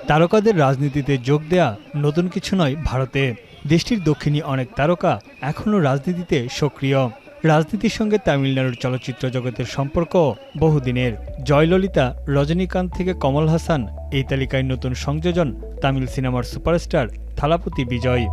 তারকাদের রাজনীতিতে যোগ দেয়া নতুন কিছু নয় ভারতে। দেশটির দক্ষিণী অনেক তারকা এখনও রাজনীতিতে সক্রিয়। রাজনীতির সঙ্গে তামিলনাড়ুর চলচ্চিত্র জগতের সম্পর্ক বহুদিনের। জয়ললিতা, রজনীকান্ত থেকে কমল হাসান, এই তালিকায় নতুন সংযোজন তামিল সিনেমার সুপারস্টার থালাপতি বিজয়।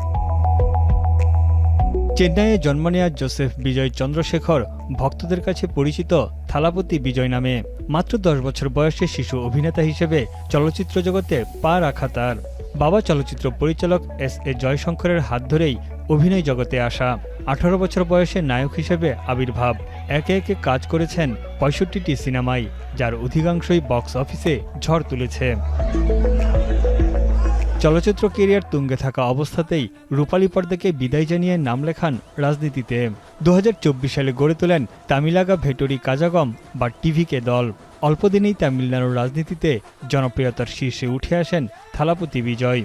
চেন্নাইয়ে জন্ম নেয়া জোসেফ বিজয় চন্দ্রশেখর ভক্তদের কাছে পরিচিত থালাপতি বিজয় নামে। মাত্র 10 বছর বয়সে শিশু অভিনেতা হিসেবে চলচ্চিত্র জগতে পা রাখা তার। বাবা চলচ্চিত্র পরিচালক এস.এ. জয়শঙ্করের হাত ধরেই অভিনয় জগতে আসা। 18 বছর বয়সে নায়ক হিসেবে আবির্ভাব। একে একে কাজ করেছেন 65টি সিনেমায়, যার অধিকাংশই বক্স অফিসে ঝড় তুলেছে। চলচ্চিত্র কেরিয়ার তুঙ্গে থাকা অবস্থাতেই রূপালী পর্দাকে বিদায় জানিয়ে নাম লেখান রাজনীতিতে। 2024 সালে গড়ে তোলেন তামিলাগা ভেটোরি কাজাগম বা টিভিকে দল। অল্পদিনেই তামিলনাড়ুর রাজনীতিতে জনপ্রিয়তার শীর্ষে উঠে আসেন থালাপতি বিজয়।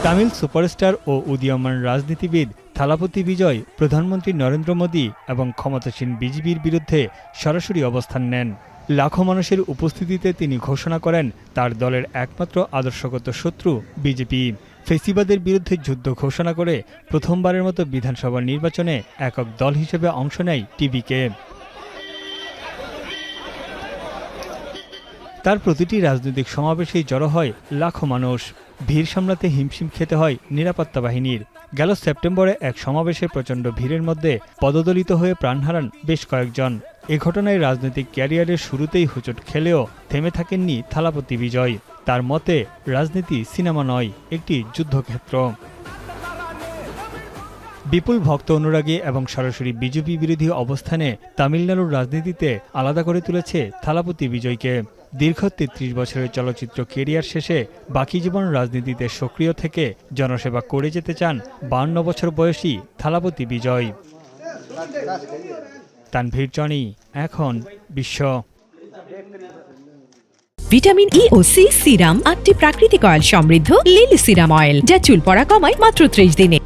তামিল সুপারস্টার ও উদীয়মান রাজনীতিবিদ থালাপতি বিজয় প্রধানমন্ত্রী নরেন্দ্র মোদী এবং ক্ষমতাসীন বিজেপির বিরুদ্ধে সরাসরি অবস্থান নেন। লাখো মানুষের উপস্থিতিতে তিনি ঘোষণা করেন তার দলের একমাত্র আদর্শগত শত্রু বিজেপি। ফেসিবাদের বিরুদ্ধে যুদ্ধ ঘোষণা করে প্রথমবারের মতো বিধানসভা নির্বাচনে একক দল হিসেবে অংশ নেয় টিভিকে। তার প্রতিটি রাজনৈতিক সমাবেশেই জড়ো হয় লাখো মানুষ। ভিড় সামলাতে হিমশিম খেতে হয় নিরাপত্তা বাহিনীর। গেল সেপ্টেম্বরে এক সমাবেশে প্রচণ্ড ভিড়ের মধ্যে পদদলিত হয়ে প্রাণ হারান বেশ কয়েকজন। এ ঘটনায় রাজনৈতিক ক্যারিয়ারের শুরুতেই হোঁচট খেলেও থেমে থাকেননি থালাপতি বিজয়। তার মতে, রাজনীতি সিনেমা নয়, একটি যুদ্ধক্ষেত্র। বিপুল ভক্ত অনুরাগী এবং সরাসরি বিজেপি বিরোধী অবস্থানে তামিলনাড়ুর রাজনীতিতে আলাদা করে তুলেছে থালাপতি বিজয়কে। দীর্ঘ 33 বছরের চলচ্চিত্র কেরিয়ার শেষে বাকি জীবন রাজনীতিতে সক্রিয় থেকে জনসেবা করে যেতে চান 52 বছর বয়সী থালাপতি বিজয়। তানভীর জনি, এখন বিশ্ব। ভিটামিন ই ও সি সিরাম 8টি প্রাকৃতিক অয়েল সমৃদ্ধ লিলি সিরাম অয়েল, যা চুল পড়া কমায় মাত্র 30 দিনে।